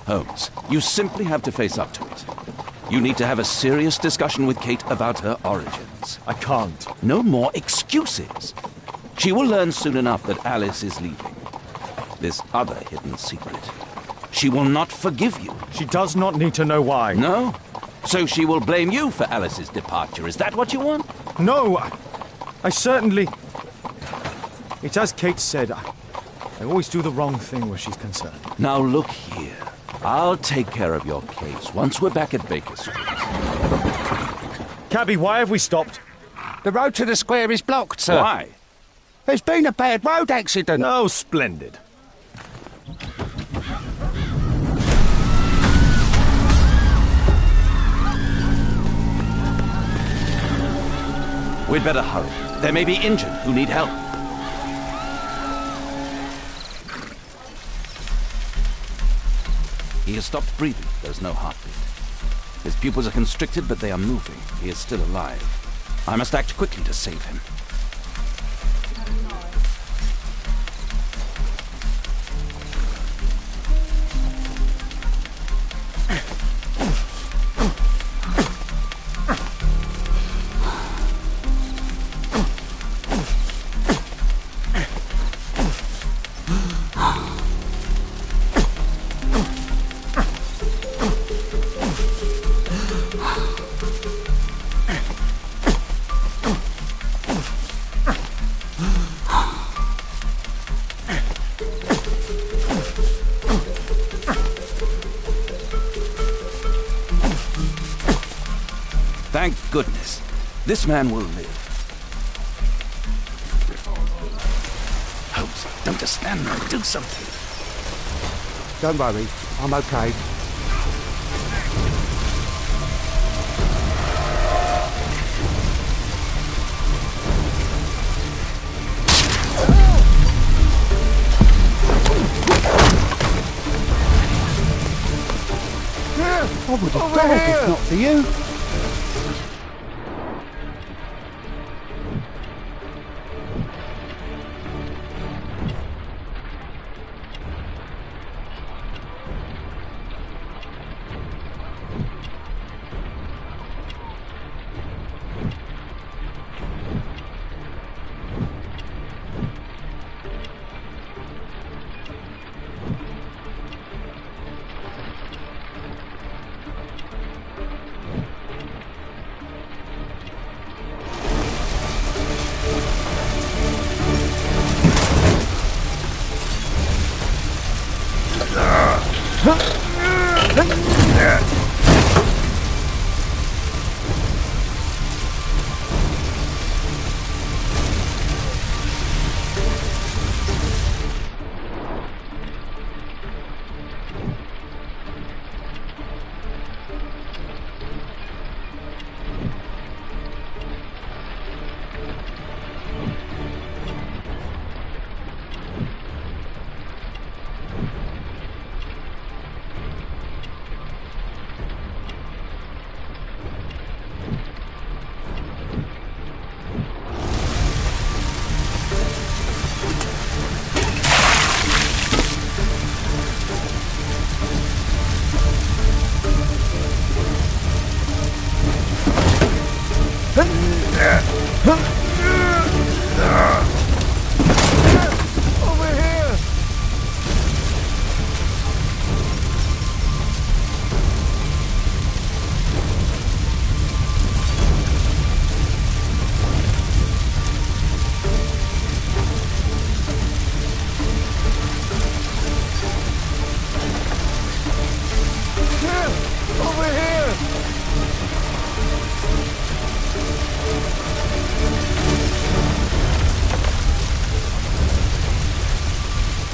Holmes, you simply have to face up to it. You need to have a serious discussion with Kate about her origins. I can't. No more excuses. She will learn soon enough that Alice is leaving. This other hidden secret. She will not forgive you. She does not need to know why. No? So she will blame you for Alice's departure. Is that what you want? No, I certainly... It's as Kate said, I always do the wrong thing where she's concerned. Now look here. I'll take care of your case once we're back at Baker Street. Cabby, why have we stopped? The road to the square is blocked, sir. Why? There's been a bad road accident. Oh, splendid. We'd better hurry. There may be injured who need help. He has stopped breathing. There's no heartbeat. His pupils are constricted, but they are moving. He is still alive. I must act quickly to save him. Thank goodness. This man will live. Holmes, don't just stand there. Do something. Don't worry, I'm okay. I would have died if not for you.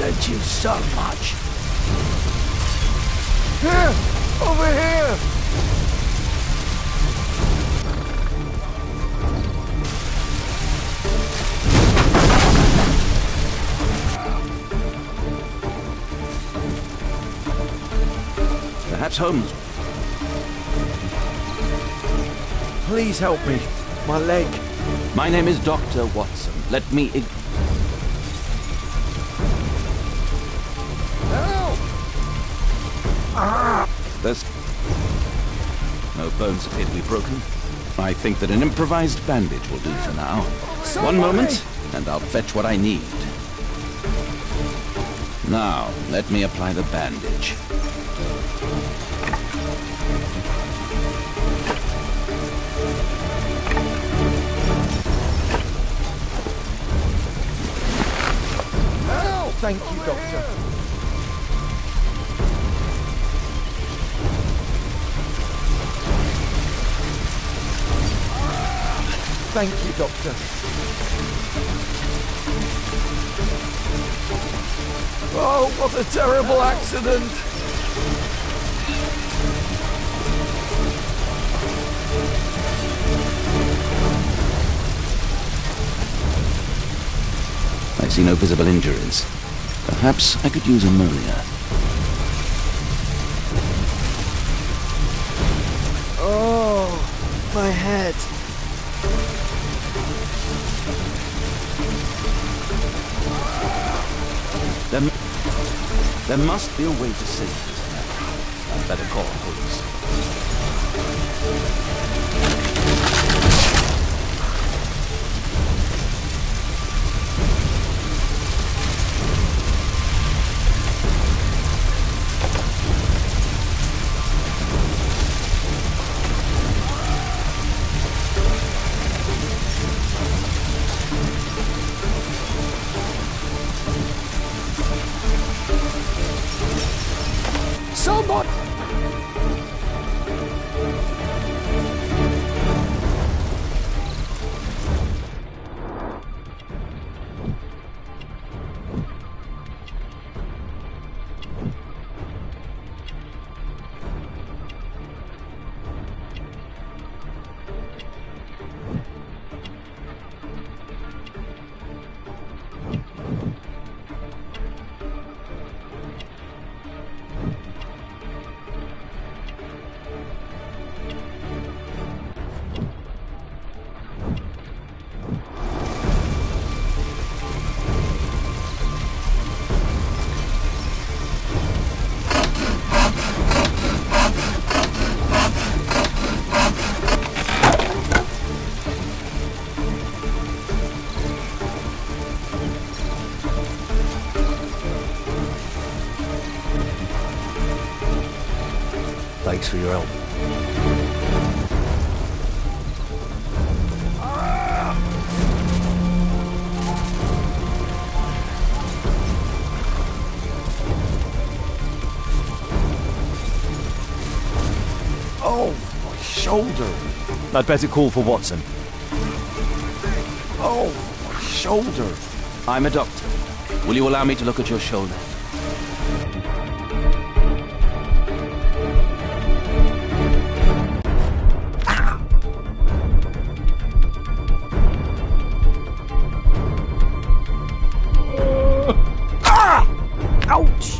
Thank you so much. Here! Over here! Perhaps Holmes. Please help me. My leg. My name is Dr. Watson. Let me... Help! There's no bones appear to be broken. I think that an improvised bandage will do for now. One moment, and I'll fetch what I need. Now, let me apply the bandage. Thank you, Doctor. Thank you, Doctor. Oh, what a terrible accident! I see no visible injuries. Perhaps I could use ammonia. Oh, my head. There must be a way to save this man. I'd better call Holmes. Somebody! Thanks for your help. Oh, my shoulder. I'd better call for Watson. Oh, my shoulder. I'm a doctor. Will you allow me to look at your shoulder? Ouch!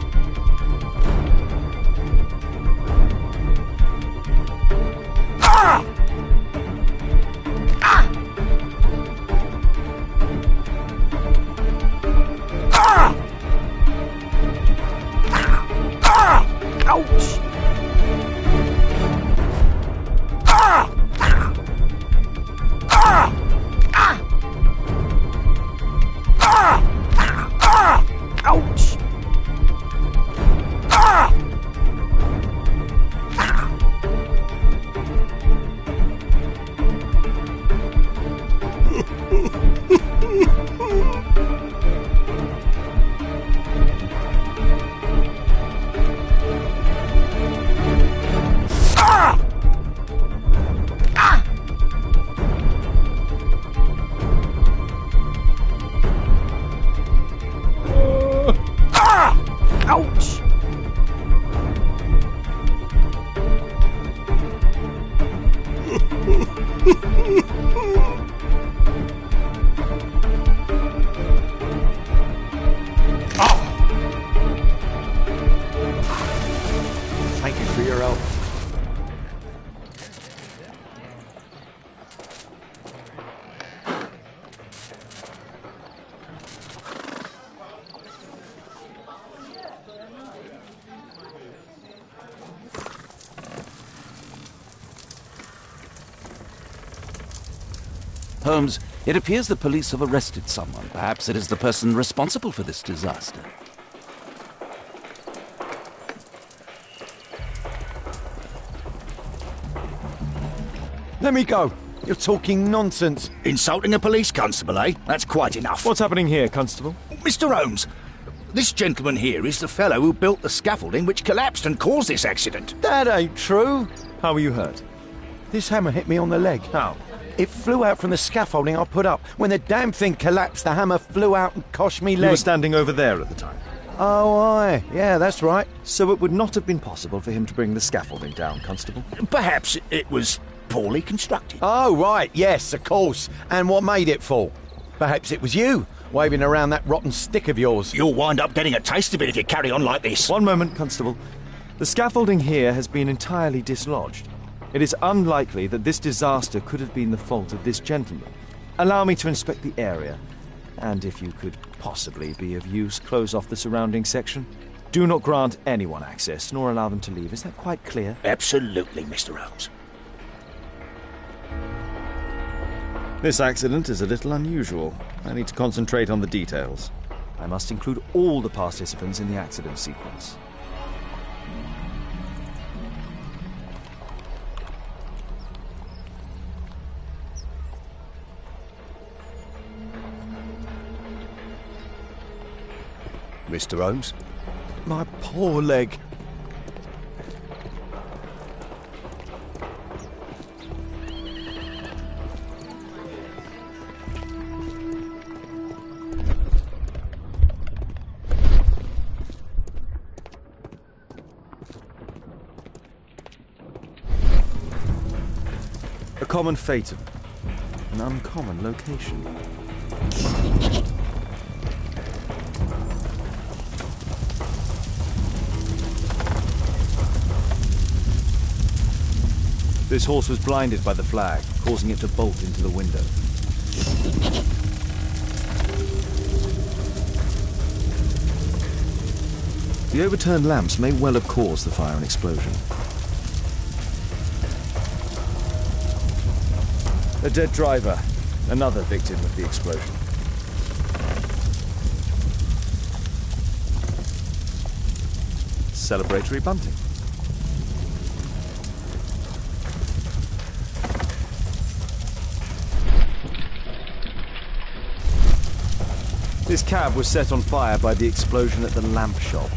Ouch! Ouch! Ouch! Thank you for your help. Holmes, it appears the police have arrested someone. Perhaps it is the person responsible for this disaster. Let me go. You're talking nonsense. Insulting a police constable, eh? That's quite enough. What's happening here, Constable? Mr. Holmes, this gentleman here is the fellow who built the scaffolding which collapsed and caused this accident. That ain't true. How were you hurt? This hammer hit me on the leg. How? It flew out from the scaffolding I put up. When the damn thing collapsed, the hammer flew out and cost me You leg. were standing over there at the time. Oh, aye. Yeah, that's right. So it would not have been possible for him to bring the scaffolding down, Constable? Perhaps it was poorly constructed. Oh, right. Yes, of course. And what made it fall? Perhaps it was you, waving around that rotten stick of yours. You'll wind up getting a taste of it if you carry on like this. One moment, Constable. The scaffolding here has been entirely dislodged. It is unlikely that this disaster could have been the fault of this gentleman. Allow me to inspect the area. And if you could possibly be of use, close off the surrounding section. Do not grant anyone access, nor allow them to leave. Is that quite clear? Absolutely, Mr. Holmes. This accident is a little unusual. I need to concentrate on the details. I must include all the participants in the accident sequence. Mr. Holmes? My poor leg. A common fatum. An uncommon location. This horse was blinded by the flag, causing it to bolt into the window. The overturned lamps may well have caused the fire and explosion. A dead driver, another victim of the explosion. Celebratory bunting. This cab was set on fire by the explosion at the lamp shop.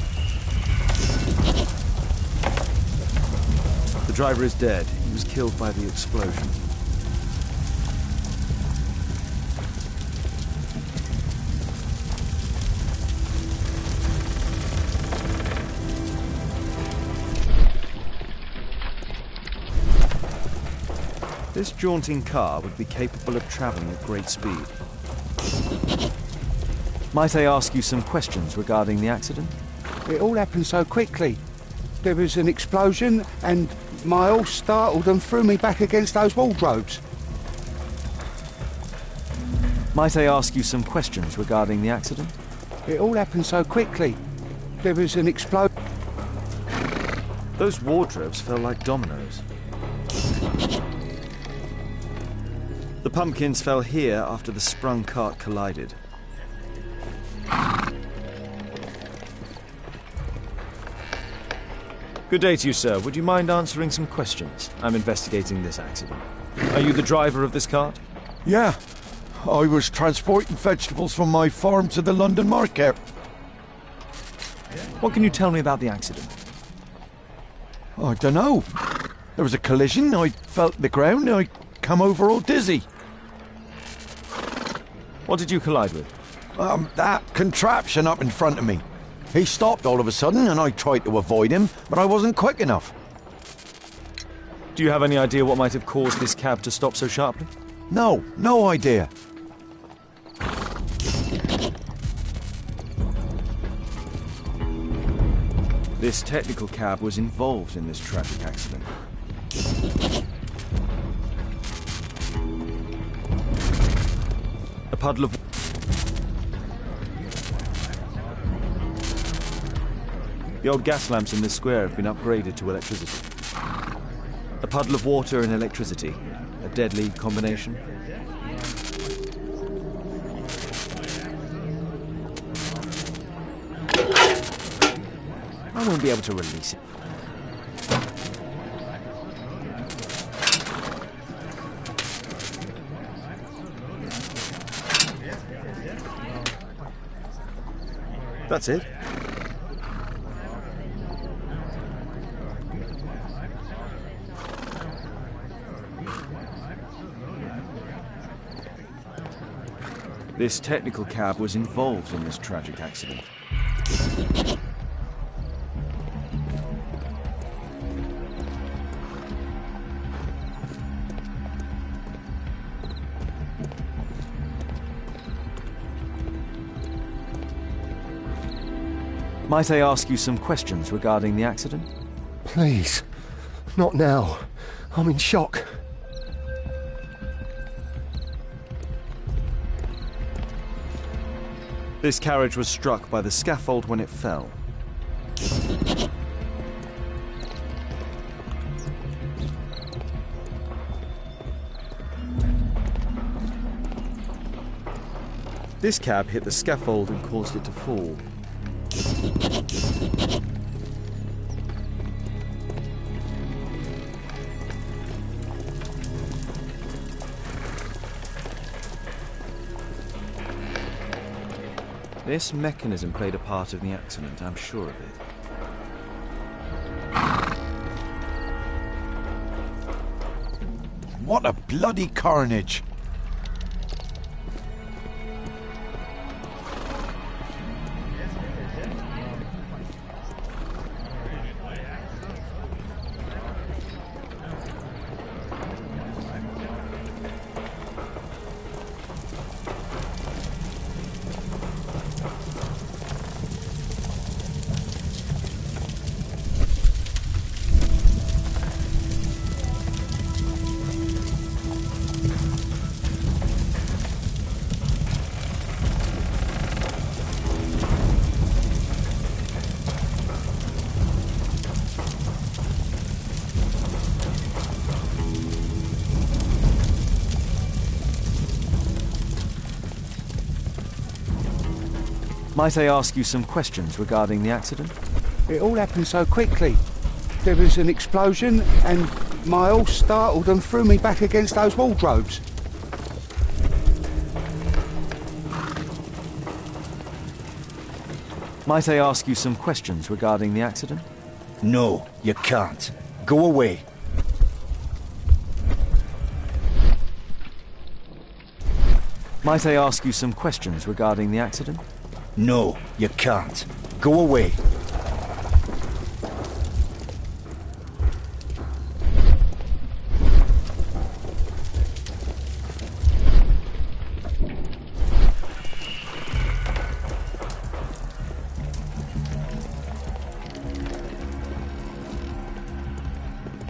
The driver is dead. He was killed by the explosion. This jaunting car would be capable of traveling at great speed. Might I ask you some questions regarding the accident? It all happened so quickly. There was an explosion and my horse startled and threw me back against those wardrobes. Might I ask you some questions regarding the accident? It all happened so quickly. There was an explosion. Those wardrobes fell like dominoes. The pumpkins fell here after the sprung cart collided. Good day to you, sir. Would you mind answering some questions? I'm investigating this accident. Are you the driver of this cart? Yeah. I was transporting vegetables from my farm to the London market. What can you tell me about the accident? I don't know. There was a collision. I felt the ground. I come over all dizzy. What did you collide with? That contraption up in front of me. He stopped all of a sudden and I tried to avoid him, but I wasn't quick enough. Do you have any idea what might have caused this cab to stop so sharply? No idea. This technical cab was involved in this tragic accident. A puddle of... The old gas lamps in this square have been upgraded to electricity. A puddle of water and electricity. A deadly combination. I won't be able to release it. That's it. This technical cab was involved in this tragic accident. Might I ask you some questions regarding the accident? Please. Not now. I'm in shock. This carriage was struck by the scaffold when it fell. This cab hit the scaffold and caused it to fall. This mechanism played a part in the accident, I'm sure of it. What a bloody carnage! Might I ask you some questions regarding the accident? It all happened so quickly. There was an explosion and my horse startled and threw me back against those wardrobes. Might I ask you some questions regarding the accident? No, you can't. Go away. Might I ask you some questions regarding the accident? No, you can't. Go away.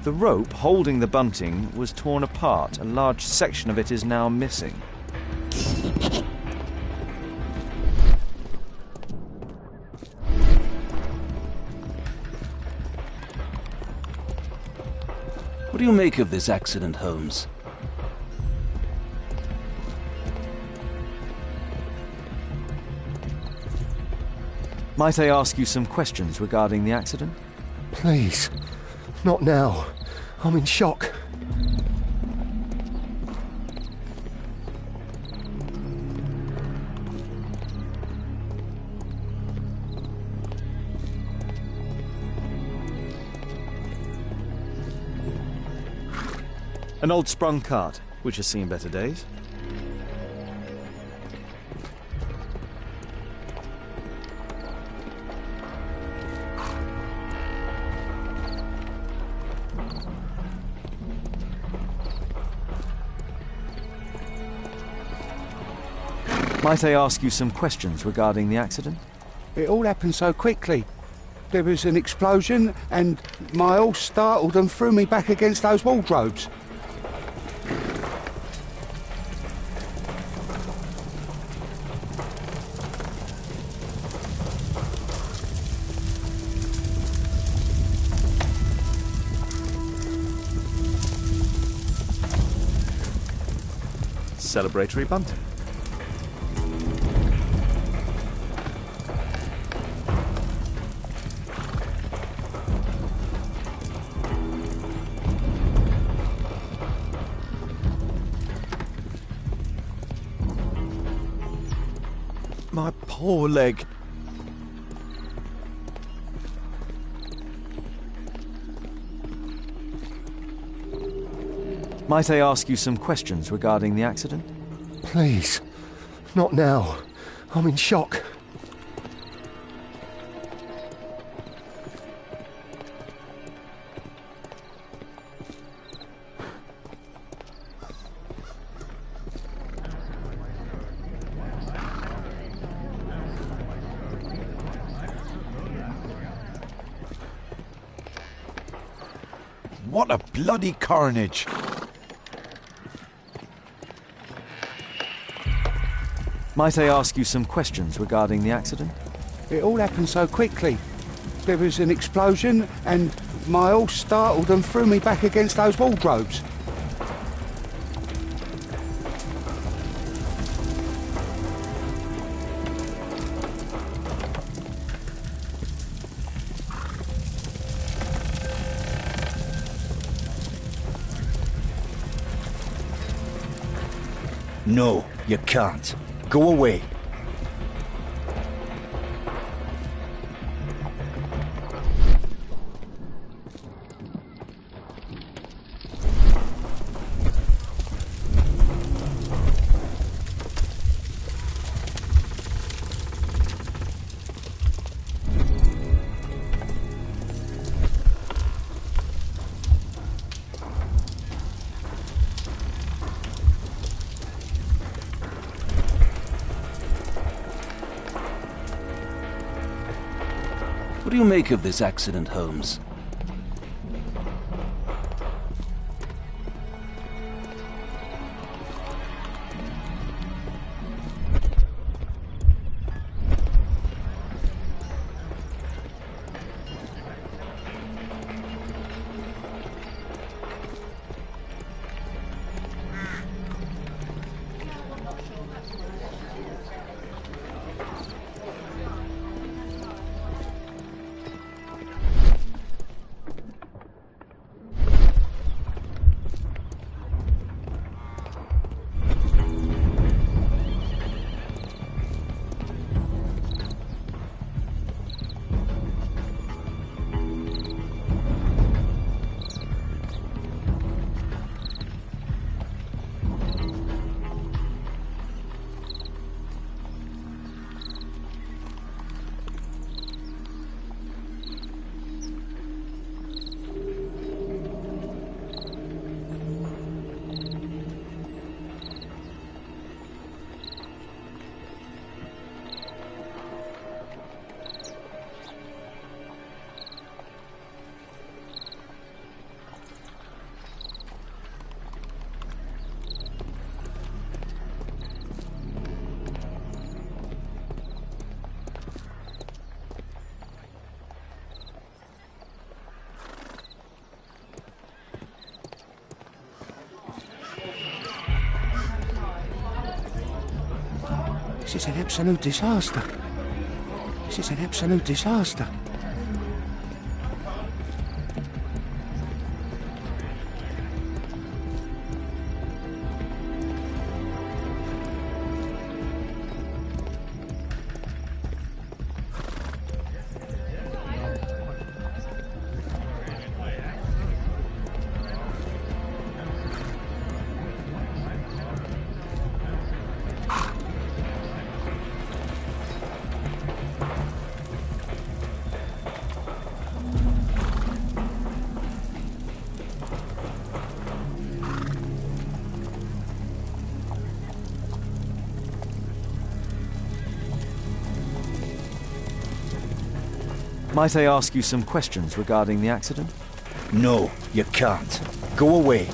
The rope holding the bunting was torn apart. A large section of it is now missing. What do you make of this accident, Holmes? Might I ask you some questions regarding the accident? Please. Not now. I'm in shock. An old sprung cart, which has seen better days. Might I ask you some questions regarding the accident? It all happened so quickly. There was an explosion and my horse startled and threw me back against those wardrobes. Celebratory bunting. My poor leg. Might I ask you some questions regarding the accident? Please. Not now. I'm in shock. What a bloody carnage. Might I ask you some questions regarding the accident? It all happened so quickly. There was an explosion, and my horse startled and threw me back against those wardrobes. No, you can't. Go away. What do you make of this accident, Holmes? This is an absolute disaster. This is an absolute disaster. Might I ask you some questions regarding the accident? No, you can't. Go away.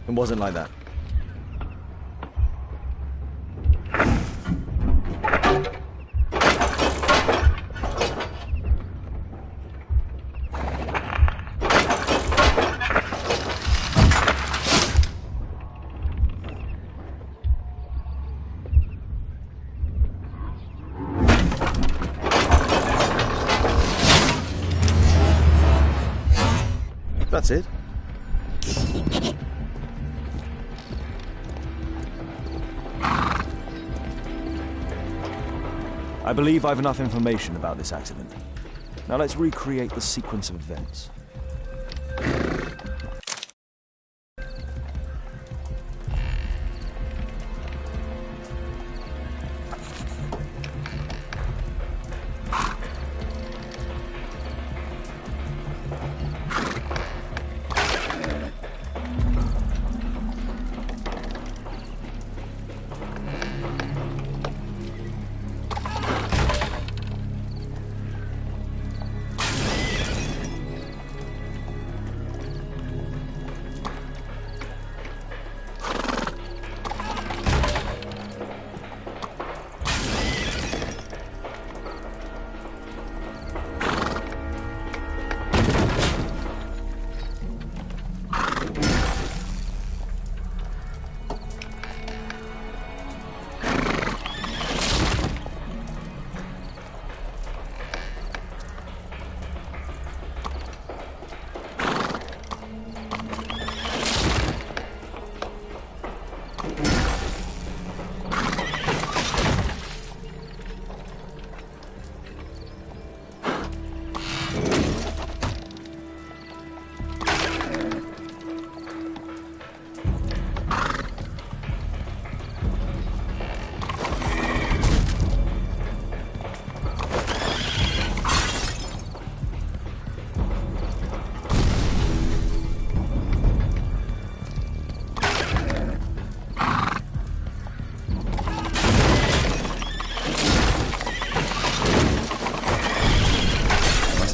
It wasn't like that. That's it. I believe I've enough information about this accident. Now let's recreate the sequence of events.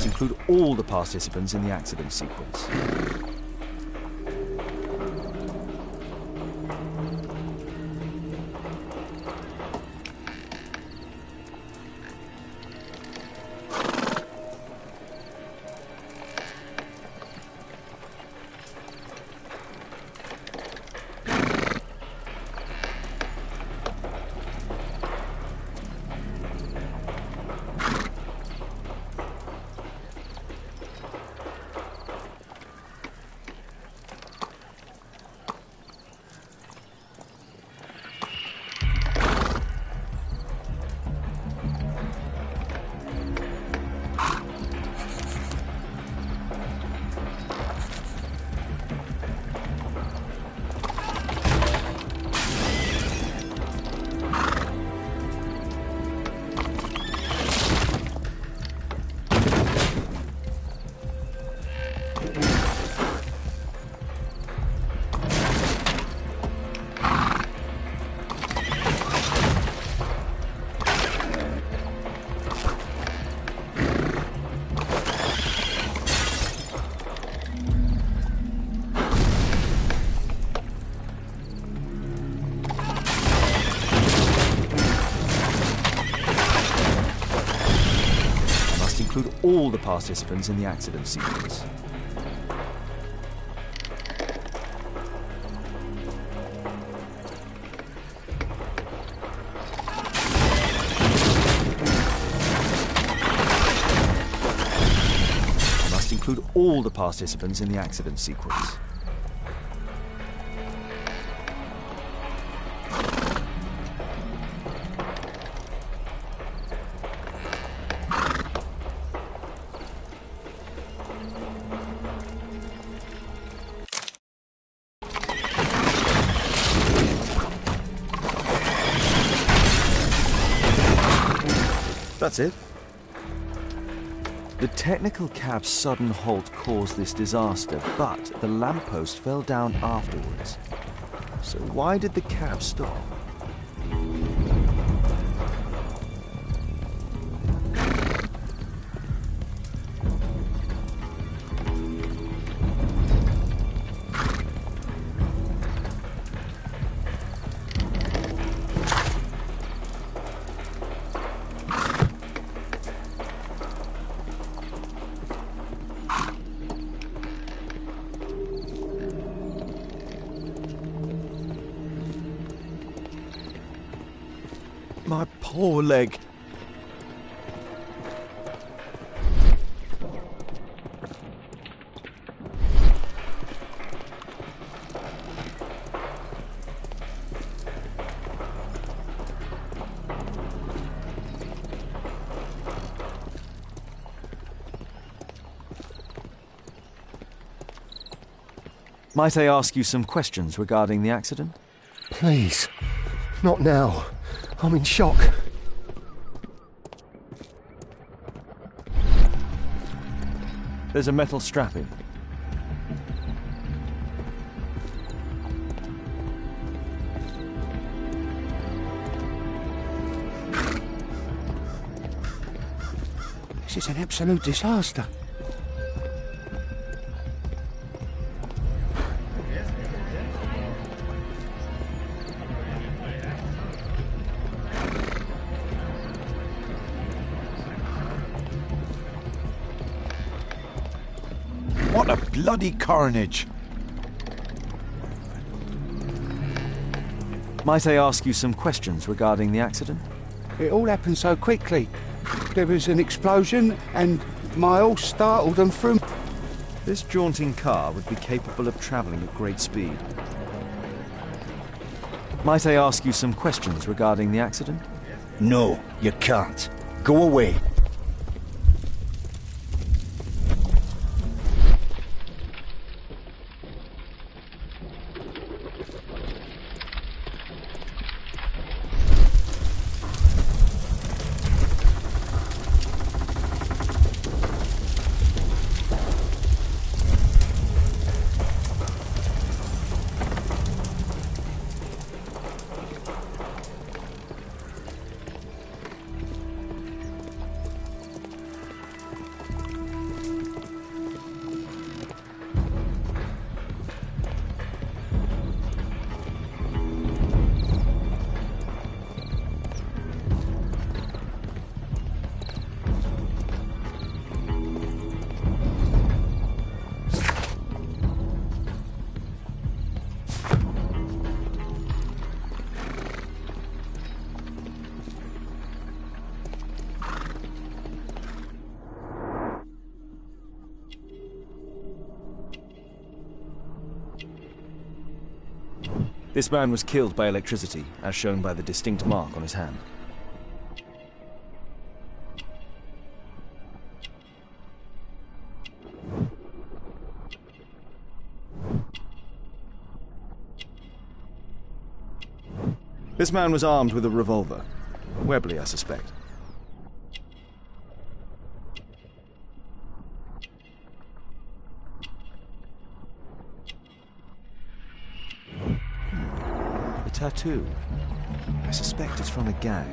Include all the participants in the accident sequence. Include all the participants in the accident sequence. I must include all the participants in the accident sequence. That's it. The technical cab's sudden halt caused this disaster, but the lamppost fell down afterwards. So why did the cab stop? My poor leg. Might I ask you some questions regarding the accident? Please. Not now. I'm in shock. There's a metal strapping. This is an absolute disaster. What a bloody carnage. Might I ask you some questions regarding the accident? It all happened so quickly. There was an explosion and my horse startled and threw me. This jaunting car would be capable of travelling at great speed. Might I ask you some questions regarding the accident? No, you can't. Go away. This man was killed by electricity, as shown by the distinct mark on his hand. This man was armed with a revolver. Webley, I suspect. A tattoo. I suspect it's from a gang.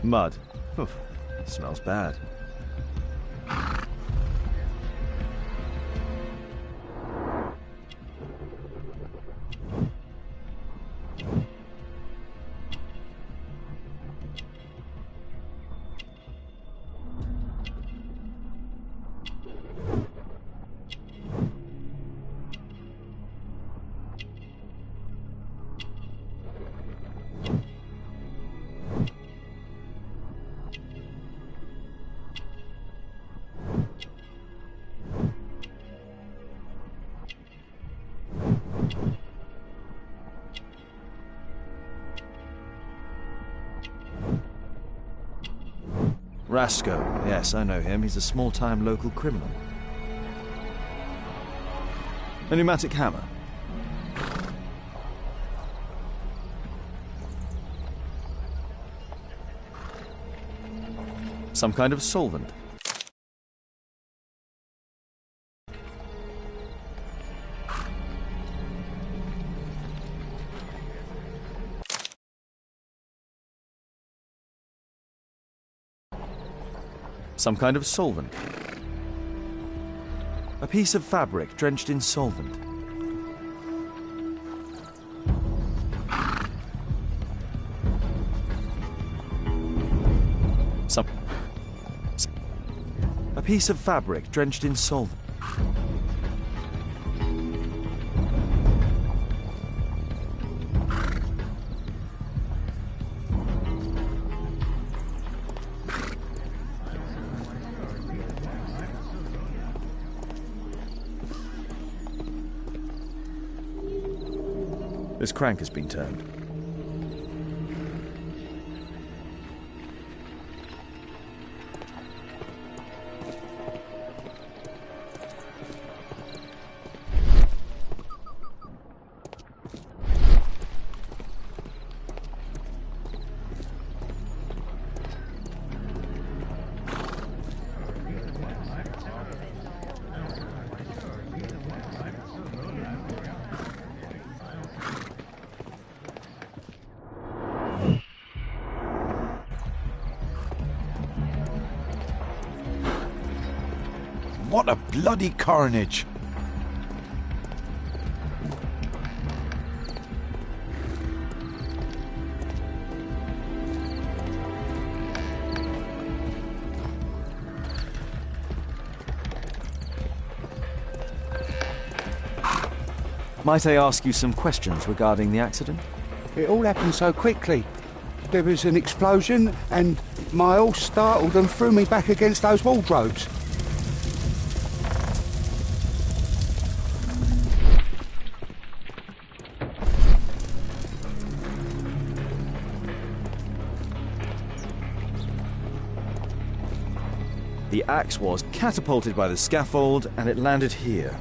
Mud. Oof. Smells bad. Rasco. Yes, I know him. He's a small-time local criminal. A pneumatic hammer. Some kind of solvent. Some kind of solvent. A piece of fabric drenched in solvent. A piece of fabric drenched in solvent. This crank has been turned. What a bloody carnage! Might I ask you some questions regarding the accident? It all happened so quickly. There was an explosion, and my horse startled and threw me back against those wardrobes. The axe was catapulted by the scaffold and it landed here.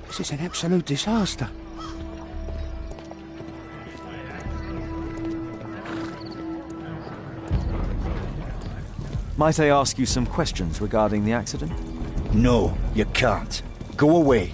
This is an absolute disaster. Might I ask you some questions regarding the accident? No, you can't. Go away.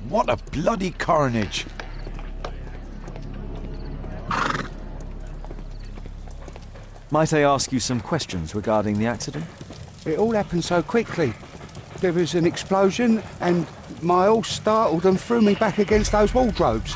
What a bloody carnage! Might I ask you some questions regarding the accident? It all happened so quickly. There was an explosion, and my horse startled and threw me back against those wardrobes.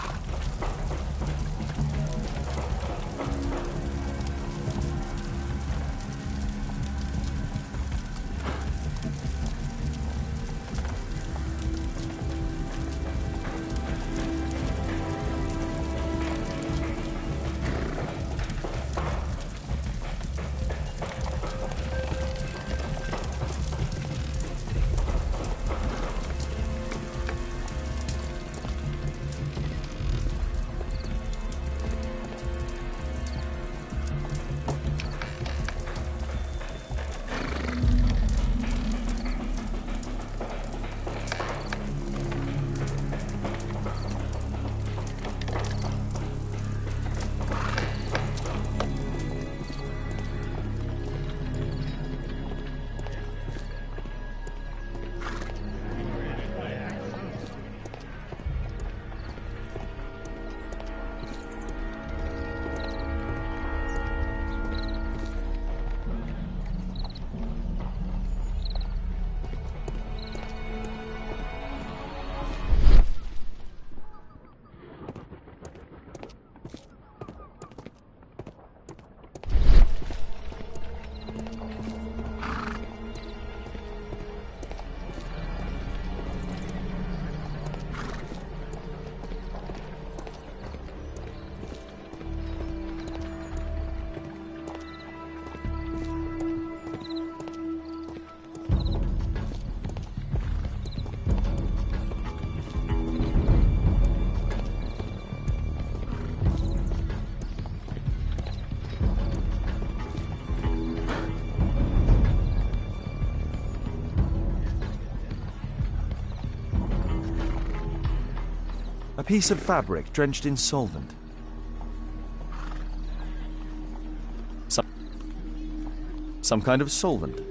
piece of fabric drenched in solvent. Some kind of solvent.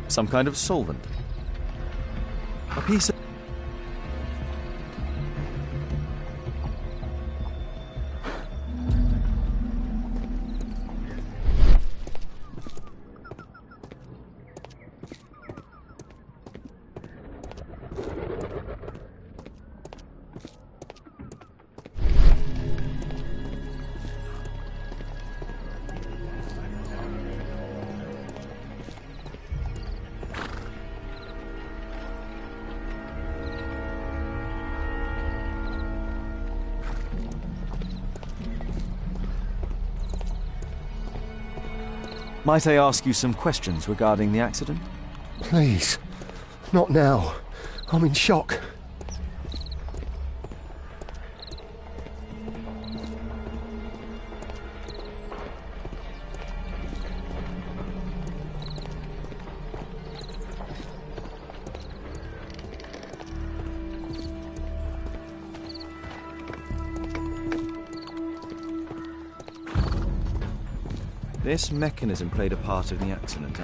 Some kind of solvent. A piece of... Might I ask you some questions regarding the accident? Please. Not now. I'm in shock. This mechanism played a part in the accident.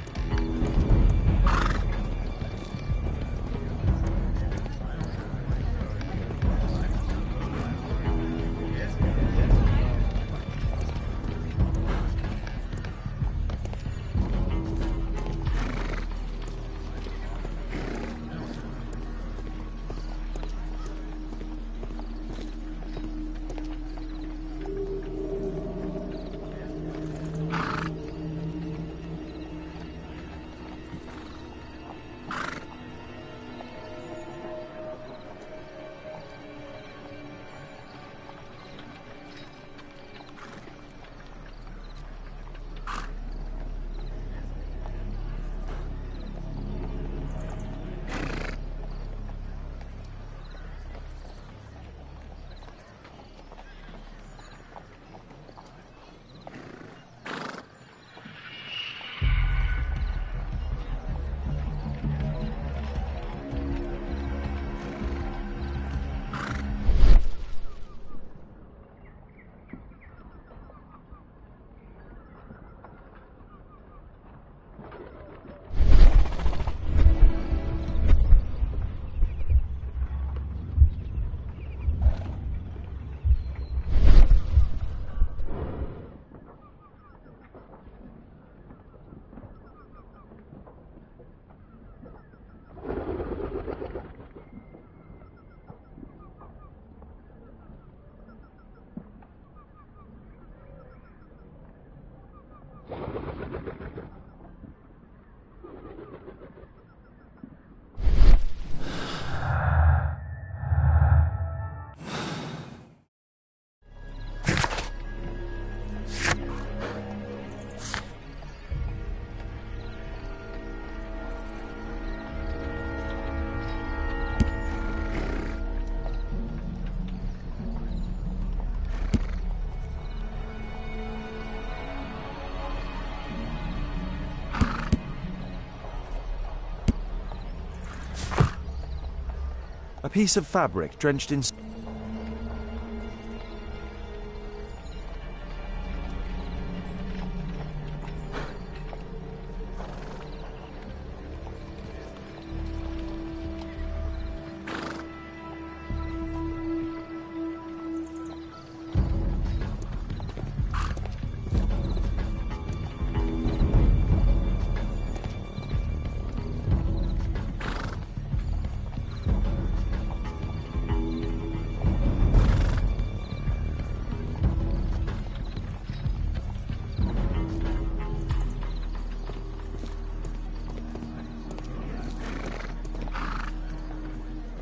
A piece of fabric drenched in...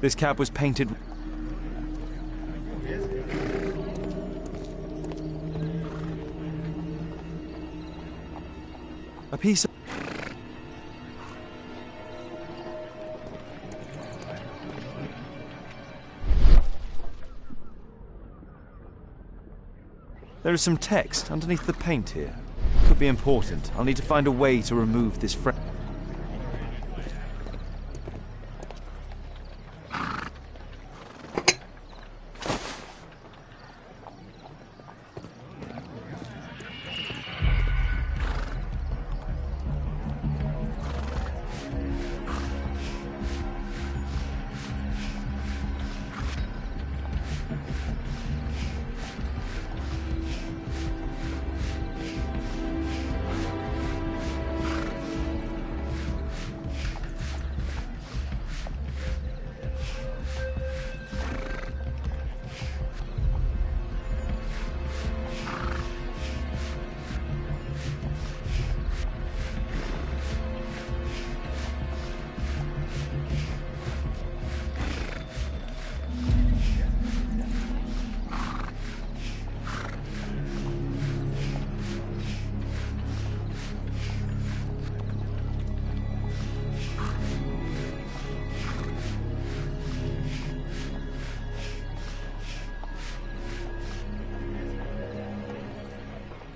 This cab was painted... A piece of... There is some text underneath the paint here. Could be important. I'll need to find a way to remove this frame.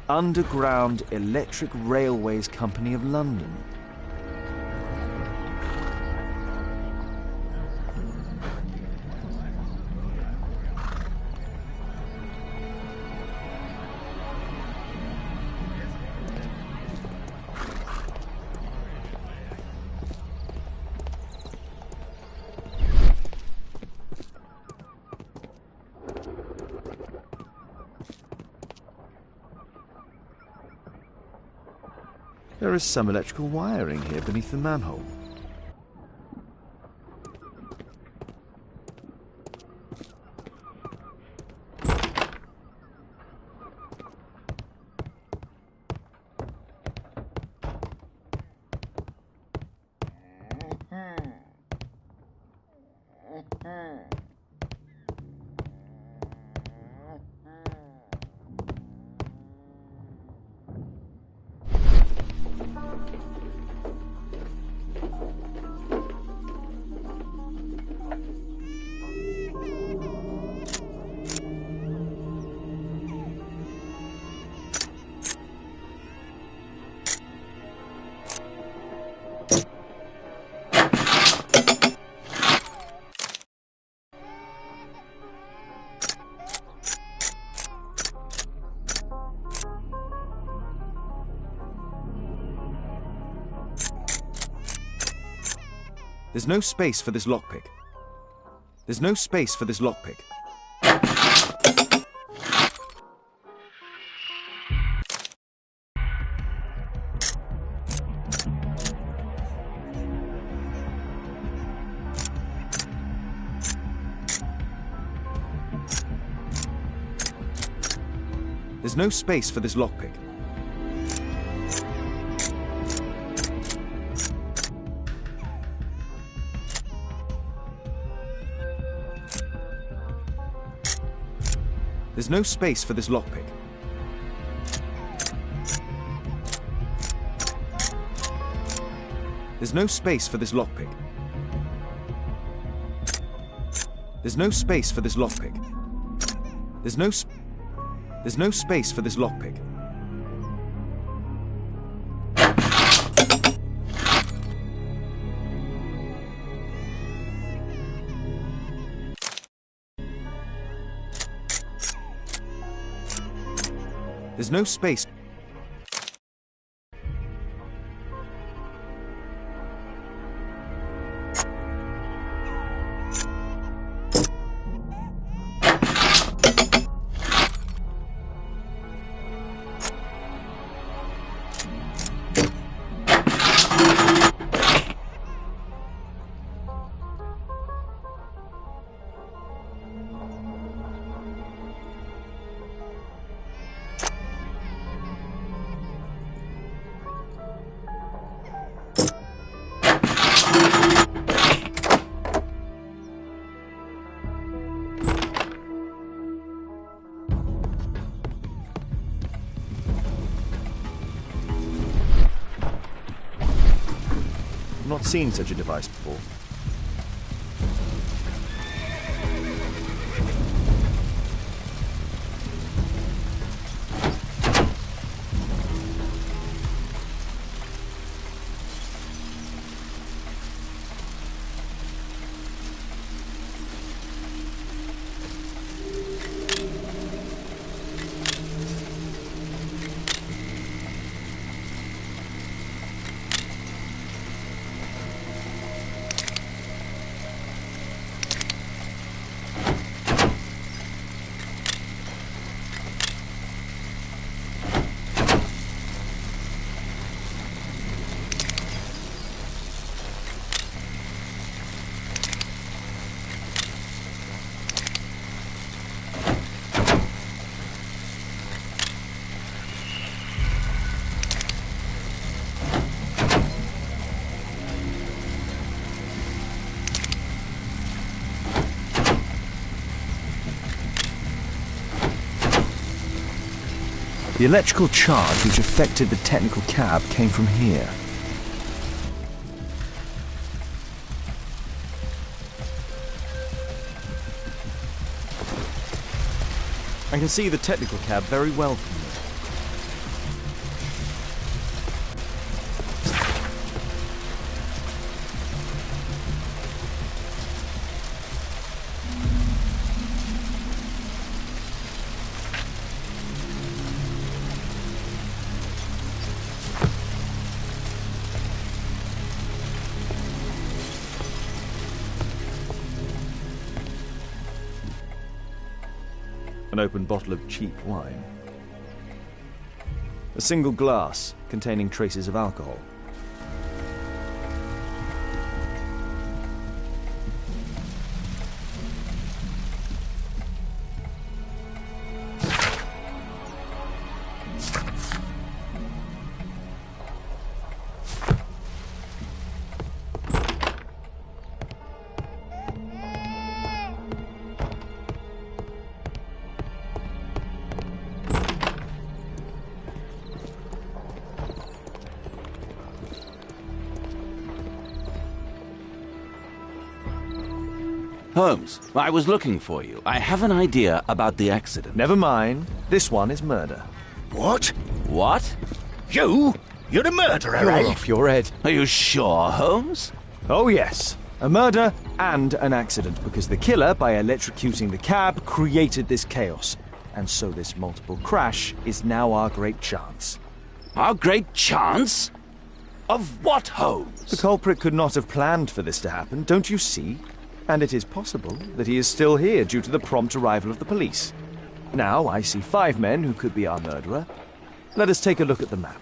Underground Electric Railways Company of London. There is some electrical wiring here beneath the manhole. There's no space for this lockpick. There's no space for this lockpick. There's no space for this lockpick. There's no space for this lockpick. There's no space for this lockpick. There's no space for this lockpick. There's no space for this lockpick. There's no space. I've not seen such a device before. The electrical charge which affected the technical cab came from here. I can see the technical cab very well from here. An open bottle of cheap wine. A single glass containing traces of alcohol. Holmes, I was looking for you. I have an idea about the accident. Never mind. This one is murder. What? What? You? You're the murderer, You're eh? off your head. Are you sure, Holmes? Oh yes, a murder and an accident, because the killer, by electrocuting the cab, created this chaos. And so this multiple crash is now our great chance. Our great chance? Of what, Holmes? The culprit could not have planned for this to happen, don't you see? And it is possible that he is still here due to the prompt arrival of the police. Now I see 5 men who could be our murderer. Let us take a look at the map.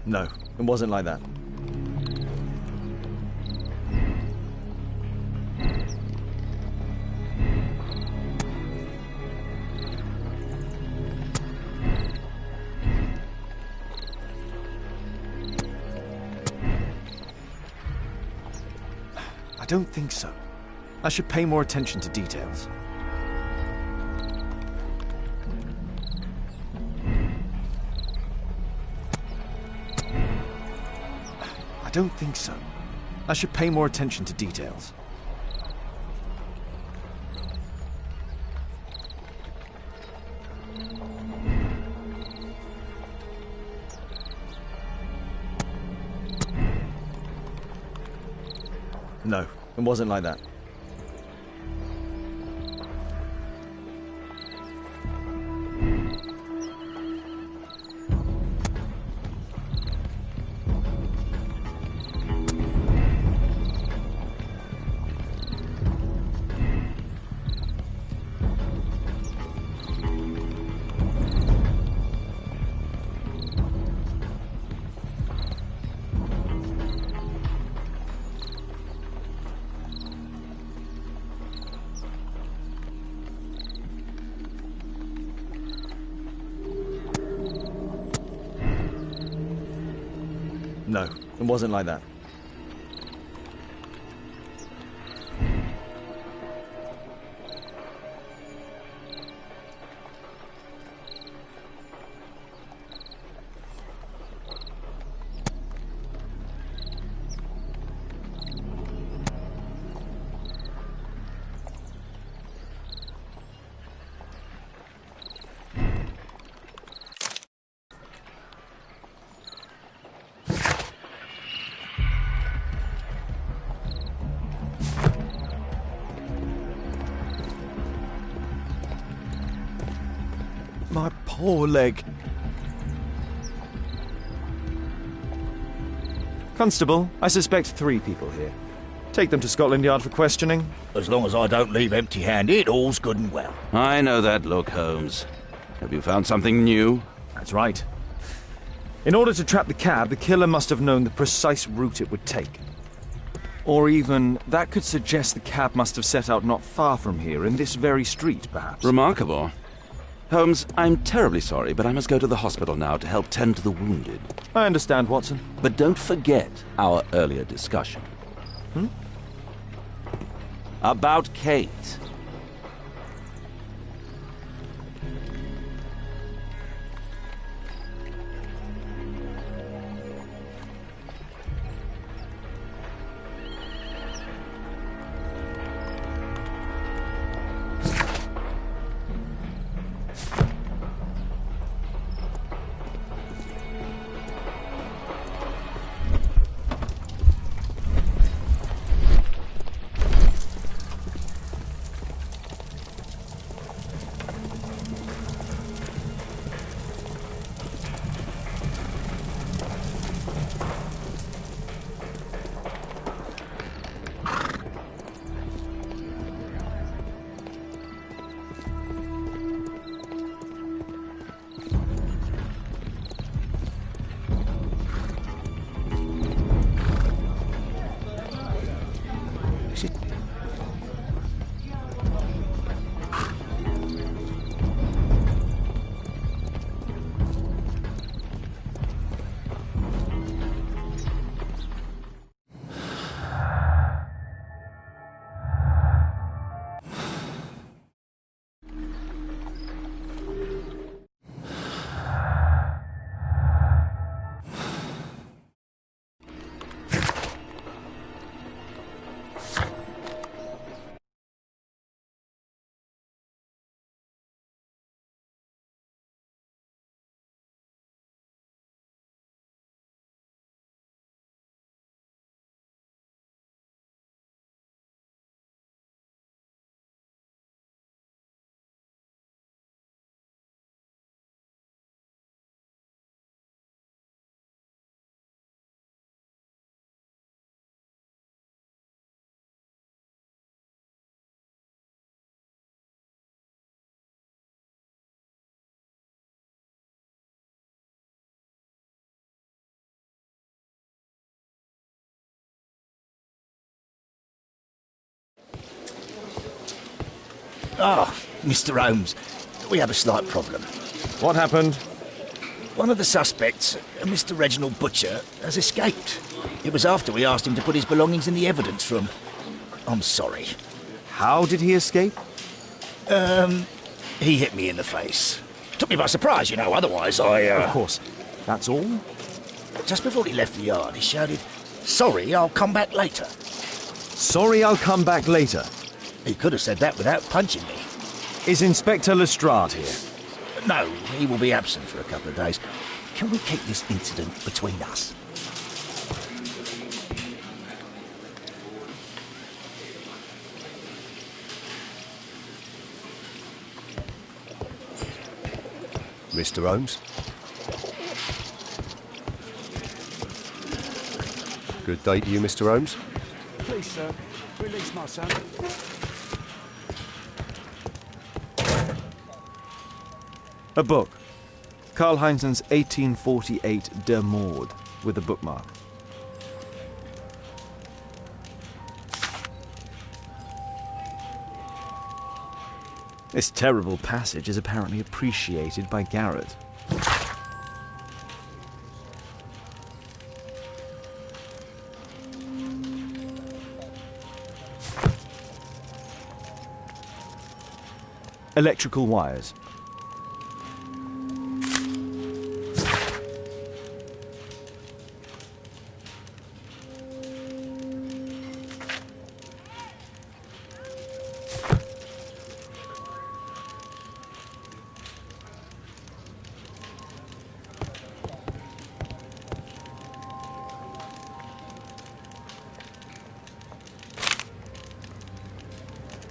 No, it wasn't like that. I don't think so. I should pay more attention to details. I don't think so. I should pay more attention to details. No, it wasn't like that. No, it wasn't like that. My poor leg. Constable, I suspect 3 people here. Take them to Scotland Yard for questioning. As long as I don't leave empty-handed, all's good and well. I know that look, Holmes. Have you found something new? That's right. In order to trap the cab, the killer must have known the precise route it would take. Or even, that could suggest the cab must have set out not far from here, in this very street, perhaps. Remarkable. Holmes, I'm terribly sorry, but I must go to the hospital now to help tend to the wounded. I understand, Watson. But don't forget our earlier discussion. About Kate. Ah, Mr. Holmes, we have a slight problem. What happened? One of the suspects, Mr. Reginald Butcher, has escaped. It was after we asked him to put his belongings in the evidence room. I'm sorry. How did he escape? He hit me in the face. Took me by surprise, you know, otherwise Of course. That's all? Just before he left the yard, he shouted, "Sorry, I'll come back later." Sorry, I'll come back later. He could have said that without punching me. Is Inspector Lestrade here? No, he will be absent for a couple of days. Can we keep this incident between us? Mr. Holmes? Good day to you, Mr. Holmes. Please, sir, release my son. A book. Karl Heinzen's 1848 Der Mord, with a bookmark. This terrible passage is apparently appreciated by Garrett. Electrical wires.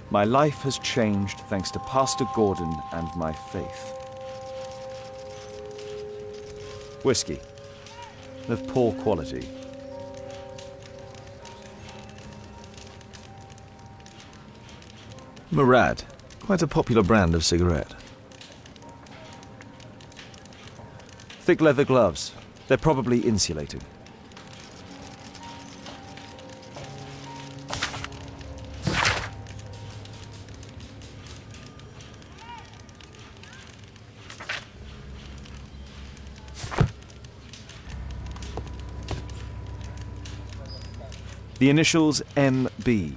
My life has changed thanks to Pastor Gordon and my faith. Whiskey. Of poor quality. Murad. Quite a popular brand of cigarette. Thick leather gloves. They're probably insulated. The initials MB.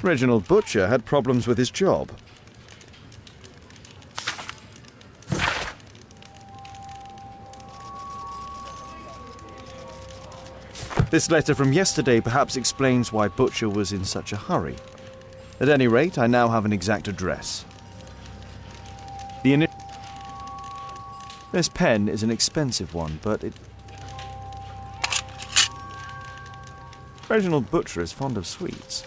Reginald Butcher had problems with his job. This letter from yesterday perhaps explains why Butcher was in such a hurry. At any rate, I now have an exact address. This pen is an expensive one, but it... Reginald Butcher is fond of sweets.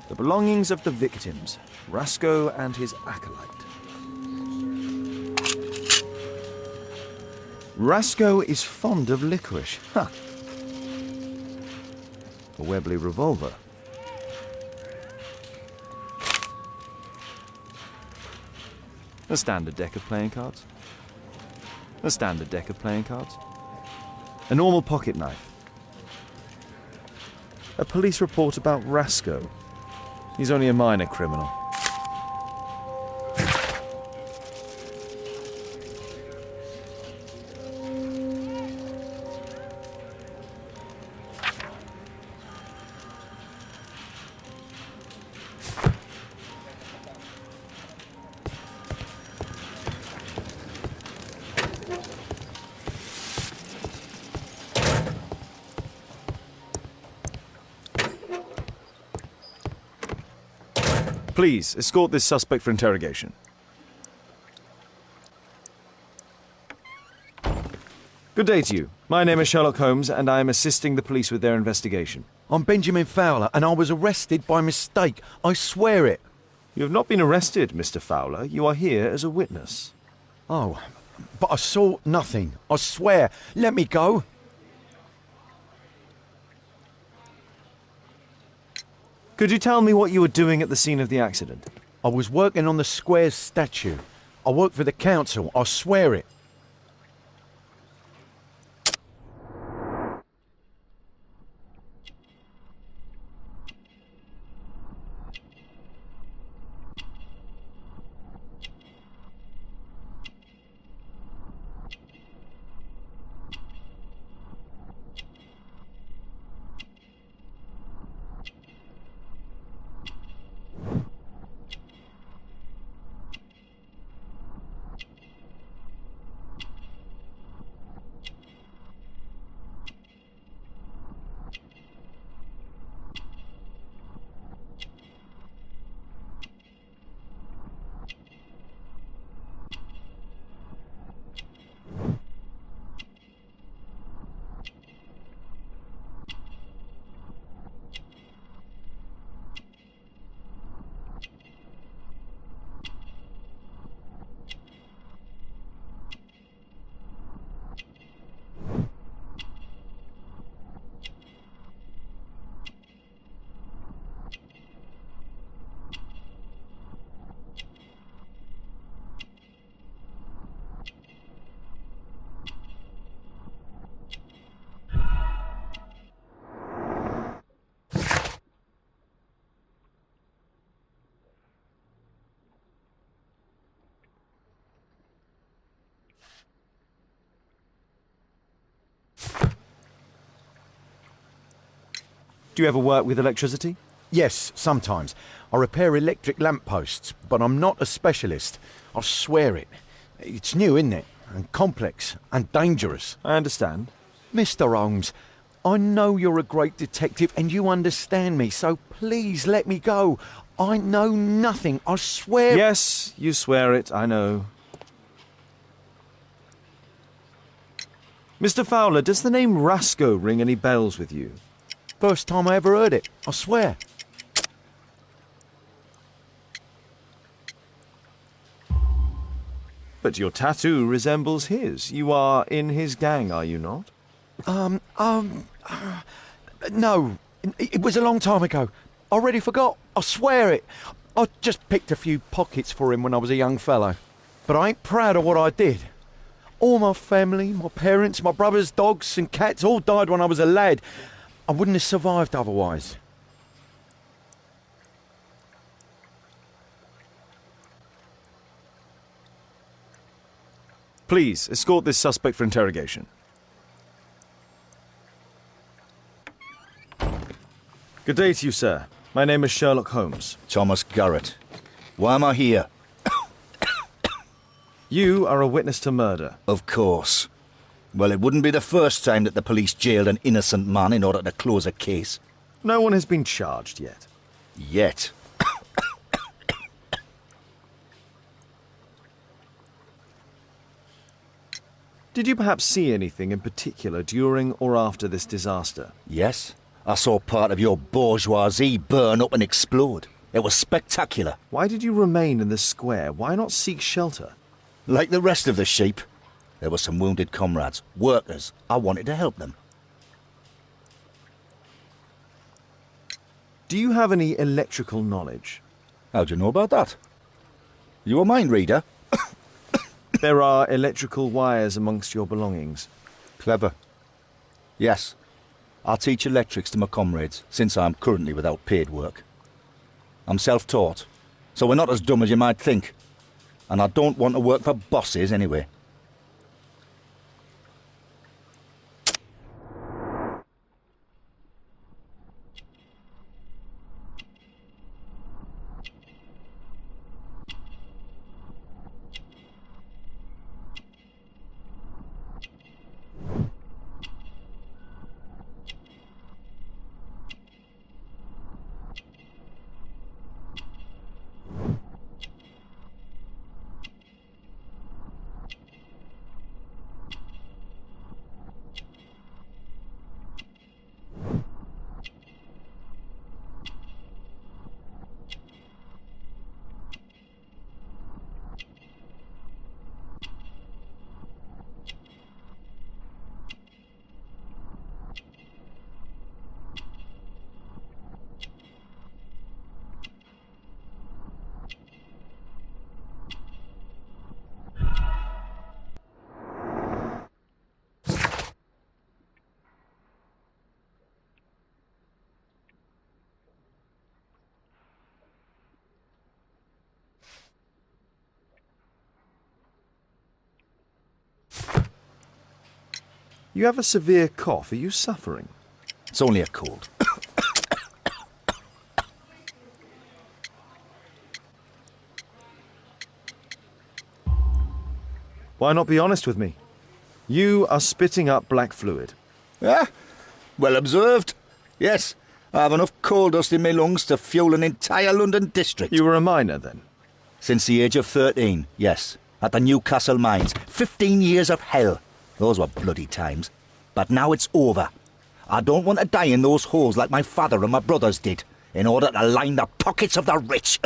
The belongings of the victims, Rasco and his acolyte. Rasco is fond of licorice. Huh. A Webley revolver. A standard deck of playing cards. A standard deck of playing cards. A normal pocket knife. A police report about Rasco. He's only a minor criminal. Please, escort this suspect for interrogation. Good day to you. My name is Sherlock Holmes, and I am assisting the police with their investigation. I'm Benjamin Fowler, and I was arrested by mistake. I swear it. You have not been arrested, Mr. Fowler. You are here as a witness. Oh, but I saw nothing. I swear. Let me go. Could you tell me what you were doing at the scene of the accident? I was working on the square's statue. I work for the council, I swear it. Do you ever work with electricity? Yes, sometimes. I repair electric lampposts, but I'm not a specialist. I swear it. It's new, isn't it? And complex and dangerous. I understand. Mr. Holmes, I know you're a great detective and you understand me, so please let me go. I know nothing, I swear. Yes, you swear it, I know. Mr. Fowler, does the name Rasco ring any bells with you? First time I ever heard it, I swear. But your tattoo resembles his. You are in his gang, are you not? No. It was a long time ago. I already forgot. I swear it. I just picked a few pockets for him when I was a young fellow. But I ain't proud of what I did. All my family, my parents, my brothers, dogs and cats all died when I was a lad. I wouldn't have survived otherwise. Please, escort this suspect for interrogation. Good day to you, sir. My name is Sherlock Holmes. Thomas Garrett. Why am I here? You are a witness to murder. Of course. Well, it wouldn't be the first time that the police jailed an innocent man in order to close a case. No one has been charged yet. Yet. Did you perhaps see anything in particular during or after this disaster? Yes. I saw part of your bourgeoisie burn up and explode. It was spectacular. Why did you remain in the square? Why not seek shelter? Like the rest of the sheep, there were some wounded comrades, workers. I wanted to help them. Do you have any electrical knowledge? How'd you know about that? You a mind reader? There are electrical wires amongst your belongings. Clever. Yes. I teach electrics to my comrades, since I'm currently without paid work. I'm self-taught, so we're not as dumb as you might think. And I don't want to work for bosses anyway. You have a severe cough. Are you suffering? It's only a cold. Why not be honest with me? You are spitting up black fluid. Ah, well observed. Yes, I have enough coal dust in my lungs to fuel an entire London district. You were a miner then? Since the age of 13, yes. At the Newcastle mines. 15 years of hell. Those were bloody times. But now it's over. I don't want to die in those holes like my father and my brothers did, in order to line the pockets of the rich.